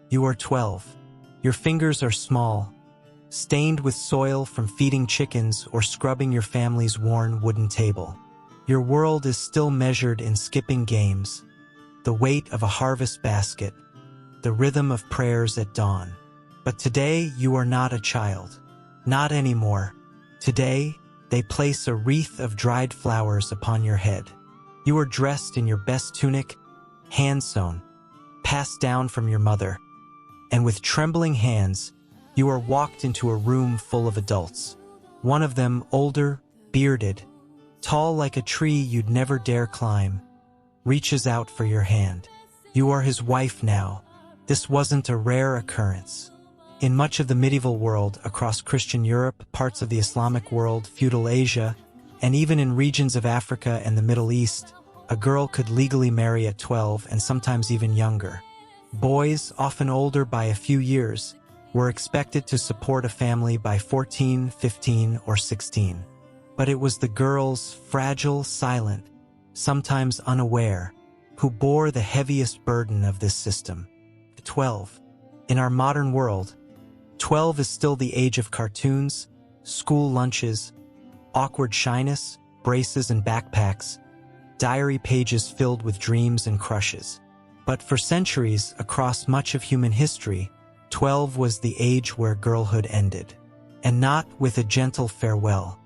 You are 12. Your fingers are small, stained with soil from feeding chickens or scrubbing your family's worn wooden table. Your world is still measured in skipping games, the weight of a harvest basket, the rhythm of prayers at dawn. But today you are not a child. Not anymore. Today, they place a wreath of dried flowers upon your head. You are dressed in your best tunic, hand-sewn, passed down from your mother, and with trembling hands, you are walked into a room full of adults. One of them, older, bearded, tall like a tree you'd never dare climb, reaches out for your hand. You are his wife now. This wasn't a rare occurrence. In much of the medieval world, across Christian Europe, parts of the Islamic world, feudal Asia, and even in regions of Africa and the Middle East, a girl could legally marry at 12 and sometimes even younger. Boys, often older by a few years, were expected to support a family by 14, 15, or 16. But it was the girls, fragile, silent, sometimes unaware, who bore the heaviest burden of this system. 12. In our modern world, 12 is still the age of cartoons, school lunches, awkward shyness, braces and backpacks, diary pages filled with dreams and crushes. But for centuries, across much of human history, 12 was the age where girlhood ended. And not with a gentle farewell.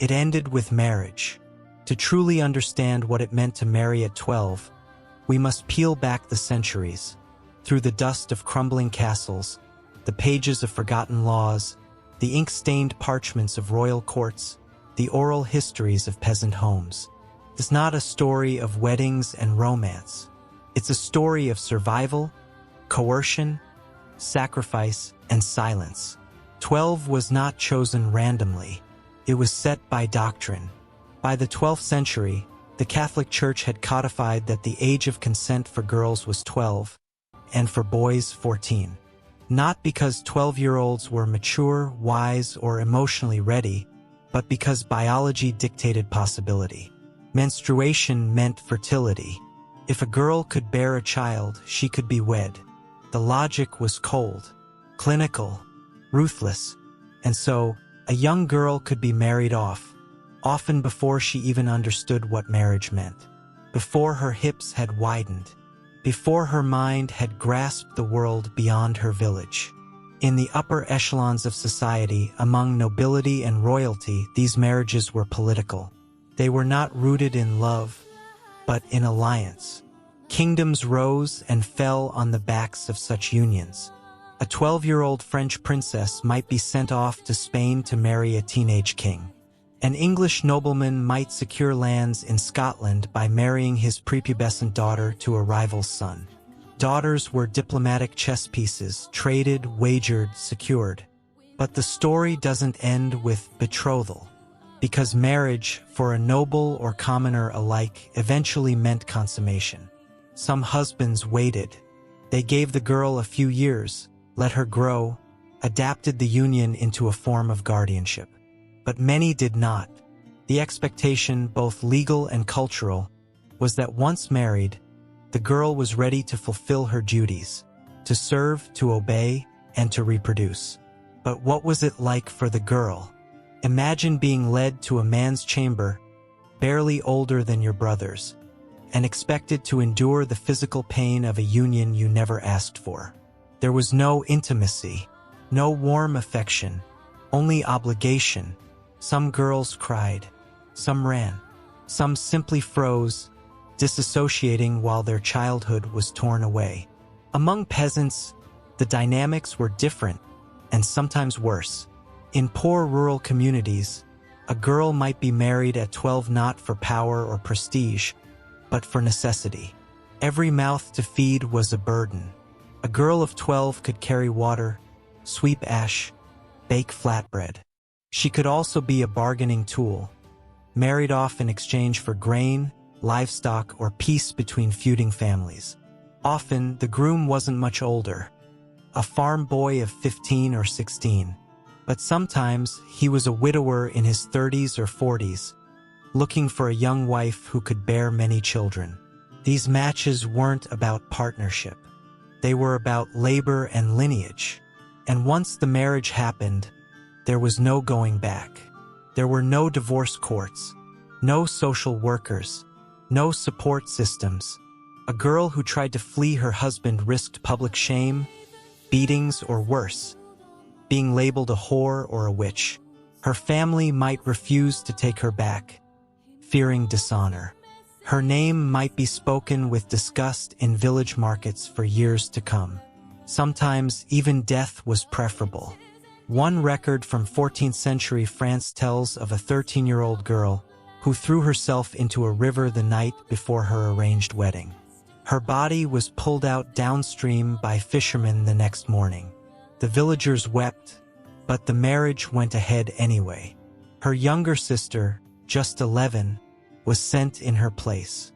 It ended with marriage. To truly understand what it meant to marry at 12, we must peel back the centuries, through the dust of crumbling castles, the pages of forgotten laws, the ink-stained parchments of royal courts, the oral histories of peasant homes. It's not a story of weddings and romance. It's a story of survival, coercion, sacrifice, and silence. 12 was not chosen randomly. It was set by doctrine. By the 12th century, the Catholic Church had codified that the age of consent for girls was 12, and for boys 14. Not because 12-year-olds were mature, wise, or emotionally ready, but because biology dictated possibility. Menstruation meant fertility. If a girl could bear a child, she could be wed. The logic was cold, clinical, ruthless, and so a young girl could be married off, often before she even understood what marriage meant, before her hips had widened, before her mind had grasped the world beyond her village. In the upper echelons of society, among nobility and royalty, these marriages were political. They were not rooted in love, but in alliance. Kingdoms rose and fell on the backs of such unions. A 12-year-old French princess might be sent off to Spain to marry a teenage king. An English nobleman might secure lands in Scotland by marrying his prepubescent daughter to a rival's son. Daughters were diplomatic chess pieces, traded, wagered, secured. But the story doesn't end with betrothal, because marriage, for a noble or commoner alike, eventually meant consummation. Some husbands waited. They gave the girl a few years, let her grow, adapted the union into a form of guardianship. But many did not. The expectation, both legal and cultural, was that once married, the girl was ready to fulfill her duties, to serve, to obey, and to reproduce. But what was it like for the girl? Imagine being led to a man's chamber, barely older than your brother's, and expected to endure the physical pain of a union you never asked for. There was no intimacy, no warm affection, only obligation. Some girls cried, some ran, some simply froze, disassociating while their childhood was torn away. Among peasants, the dynamics were different and sometimes worse. In poor rural communities, a girl might be married at 12 not for power or prestige, but for necessity. Every mouth to feed was a burden. A girl of 12 could carry water, sweep ash, bake flatbread. She could also be a bargaining tool, married off in exchange for grain, livestock, or peace between feuding families. Often, the groom wasn't much older, a farm boy of 15 or 16, but sometimes he was a widower in his 30s or 40s, looking for a young wife who could bear many children. These matches weren't about partnership. They were about labor and lineage. And once the marriage happened, there was no going back. There were no divorce courts, no social workers, no support systems. A girl who tried to flee her husband risked public shame, beatings, or worse, being labeled a whore or a witch. Her family might refuse to take her back, fearing dishonor. Her name might be spoken with disgust in village markets for years to come. Sometimes even death was preferable. One record from 14th century France tells of a 13-year-old girl who threw herself into a river the night before her arranged wedding. Her body was pulled out downstream by fishermen the next morning. The villagers wept, but the marriage went ahead anyway. Her younger sister, just 11, was sent in her place.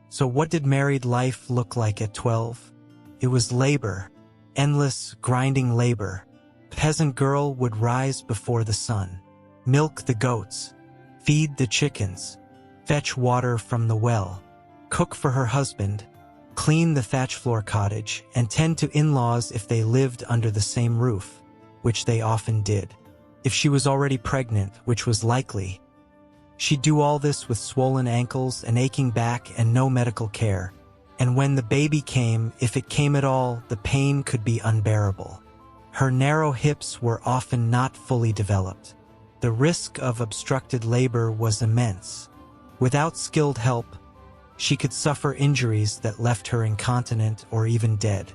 So what did married life look like at 12? It was labor, endless, grinding labor. Peasant girl would rise before the sun, milk the goats, feed the chickens, fetch water from the well, cook for her husband, clean the thatch floor cottage, and tend to in-laws if they lived under the same roof, which they often did. If she was already pregnant, which was likely, she'd do all this with swollen ankles, an aching back, and no medical care. And when the baby came, if it came at all, the pain could be unbearable. Her narrow hips were often not fully developed. The risk of obstructed labor was immense. Without skilled help, she could suffer injuries that left her incontinent or even dead.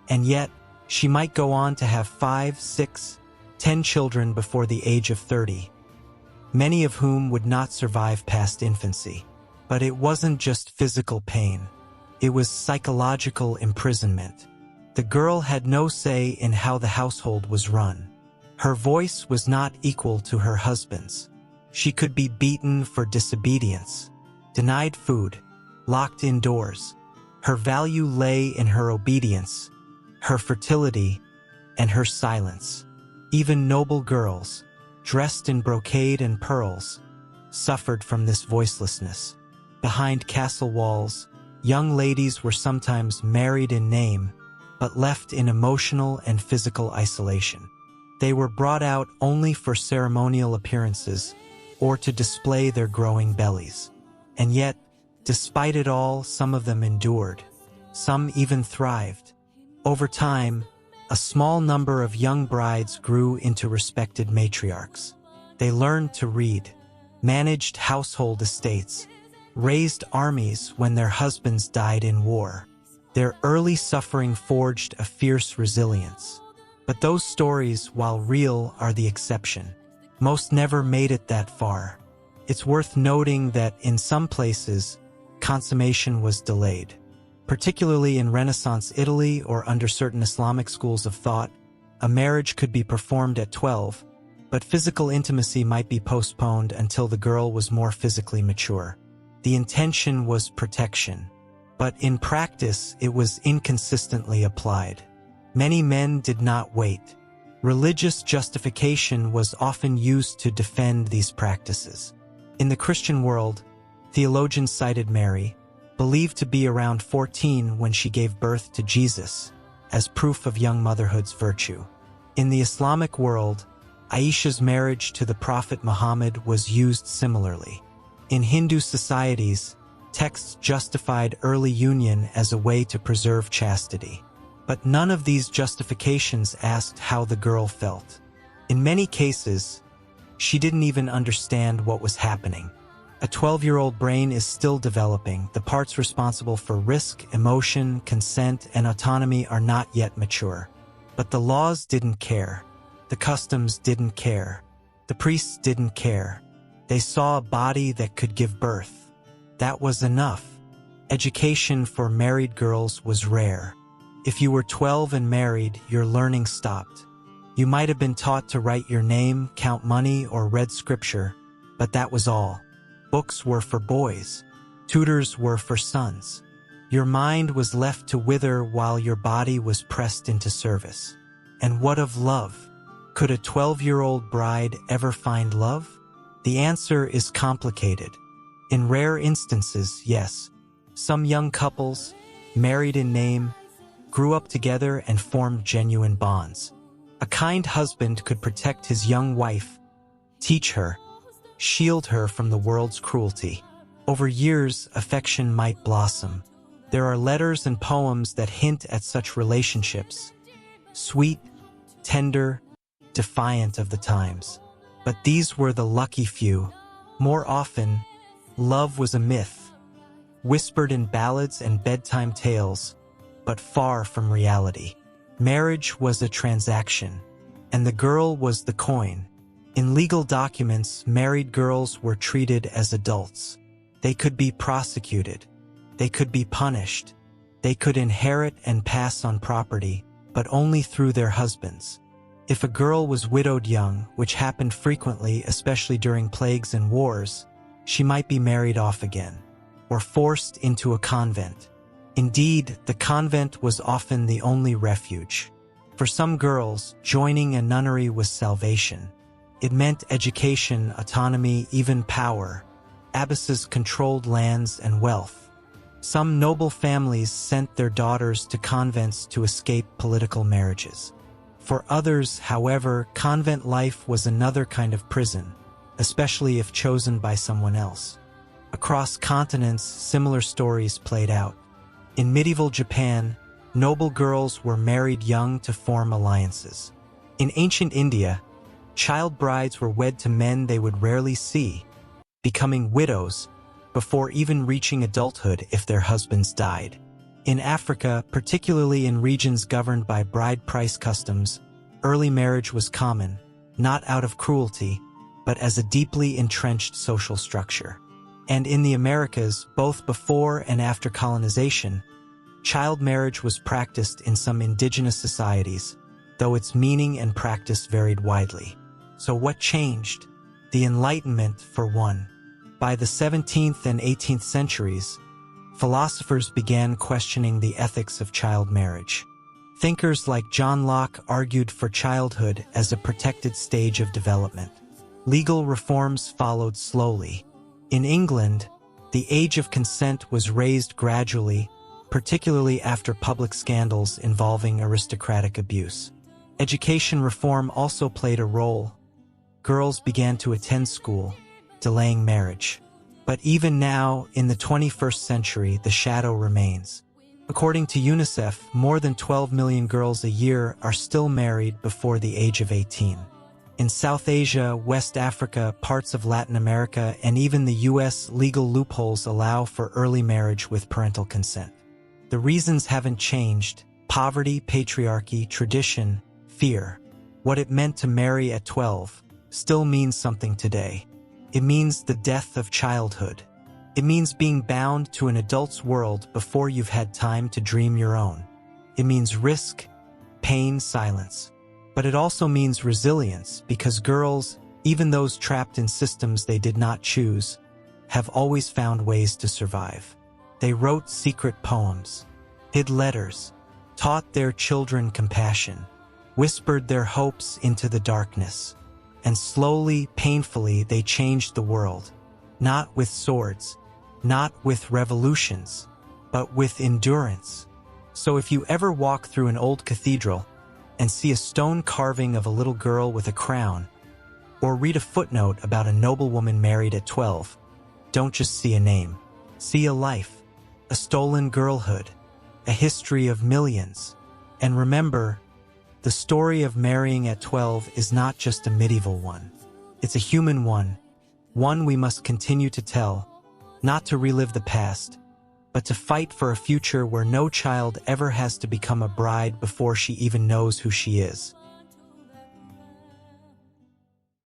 And yet, she might go on to have 5, 6, 10 children before the age of 30, many of whom would not survive past infancy. But it wasn't just physical pain. It was psychological imprisonment. The girl had no say in how the household was run. Her voice was not equal to her husband's. She could be beaten for disobedience, denied food, locked indoors. Her value lay in her obedience, her fertility, and her silence. Even noble girls, dressed in brocade and pearls, suffered from this voicelessness. Behind castle walls, young ladies were sometimes married in name, but left in emotional and physical isolation. They were brought out only for ceremonial appearances or to display their growing bellies. And yet, despite it all, some of them endured. Some even thrived. Over time, a small number of young brides grew into respected matriarchs. They learned to read, managed household estates, raised armies when their husbands died in war. Their early suffering forged a fierce resilience. But those stories, while real, are the exception. Most never made it that far. It's worth noting that in some places, consummation was delayed. Particularly in Renaissance Italy or under certain Islamic schools of thought, a marriage could be performed at 12, but physical intimacy might be postponed until the girl was more physically mature. The intention was protection, but in practice it was inconsistently applied. Many men did not wait. Religious justification was often used to defend these practices. In the Christian world, theologians cited Mary, believed to be around 14 when she gave birth to Jesus, as proof of young motherhood's virtue. In the Islamic world, Aisha's marriage to the Prophet Muhammad was used similarly. In Hindu societies, texts justified early union as a way to preserve chastity. But none of these justifications asked how the girl felt. In many cases, she didn't even understand what was happening. A 12-year-old brain is still developing. The parts responsible for risk, emotion, consent, and autonomy are not yet mature. But the laws didn't care. The customs didn't care. The priests didn't care. They saw a body that could give birth. That was enough. Education for married girls was rare. If you were 12 and married, your learning stopped. You might have been taught to write your name, count money, or read scripture, but that was all. Books were for boys. Tutors were for sons. Your mind was left to wither while your body was pressed into service. And what of love? Could a 12-year-old bride ever find love? The answer is complicated. In rare instances, yes. Some young couples, married in name, grew up together and formed genuine bonds. A kind husband could protect his young wife, teach her, shield her from the world's cruelty. Over years, affection might blossom. There are letters and poems that hint at such relationships, sweet, tender, defiant of the times. But these were the lucky few. More often, love was a myth, whispered in ballads and bedtime tales, but far from reality. Marriage was a transaction, and the girl was the coin. In legal documents, married girls were treated as adults. They could be prosecuted. They could be punished. They could inherit and pass on property, but only through their husbands. If a girl was widowed young, which happened frequently, especially during plagues and wars, she might be married off again, or forced into a convent. Indeed, the convent was often the only refuge. For some girls, joining a nunnery was salvation. It meant education, autonomy, even power. Abbesses controlled lands and wealth. Some noble families sent their daughters to convents to escape political marriages. For others, however, convent life was another kind of prison, especially if chosen by someone else. Across continents, similar stories played out. In medieval Japan, noble girls were married young to form alliances. In ancient India, child brides were wed to men they would rarely see, becoming widows before even reaching adulthood if their husbands died. In Africa, particularly in regions governed by bride price customs, early marriage was common, not out of cruelty, but as a deeply entrenched social structure. And in the Americas, both before and after colonization, child marriage was practiced in some indigenous societies, though its meaning and practice varied widely. So what changed? The Enlightenment, for one. By the 17th and 18th centuries, philosophers began questioning the ethics of child marriage. Thinkers like John Locke argued for childhood as a protected stage of development. Legal reforms followed slowly. In England, the age of consent was raised gradually, particularly after public scandals involving aristocratic abuse. Education reform also played a role. Girls began to attend school, delaying marriage. But even now, in the 21st century, the shadow remains. According to UNICEF, more than 12 million girls a year are still married before the age of 18. In South Asia, West Africa, parts of Latin America, and even the US, legal loopholes allow for early marriage with parental consent. The reasons haven't changed: poverty, patriarchy, tradition, fear. What it meant to marry at 12 still means something today. It means the death of childhood. It means being bound to an adult's world before you've had time to dream your own. It means risk, pain, silence. But it also means resilience, because girls, even those trapped in systems they did not choose, have always found ways to survive. They wrote secret poems, hid letters, taught their children compassion, whispered their hopes into the darkness, and slowly, painfully, they changed the world, not with swords, not with revolutions, but with endurance. So if you ever walk through an old cathedral and see a stone carving of a little girl with a crown, or read a footnote about a noblewoman married at 12, don't just see a name. See a life, a stolen girlhood, a history of millions. And remember, the story of marrying at 12 is not just a medieval one. It's a human one we must continue to tell, not to relive the past, but to fight for a future where no child ever has to become a bride before she even knows who she is.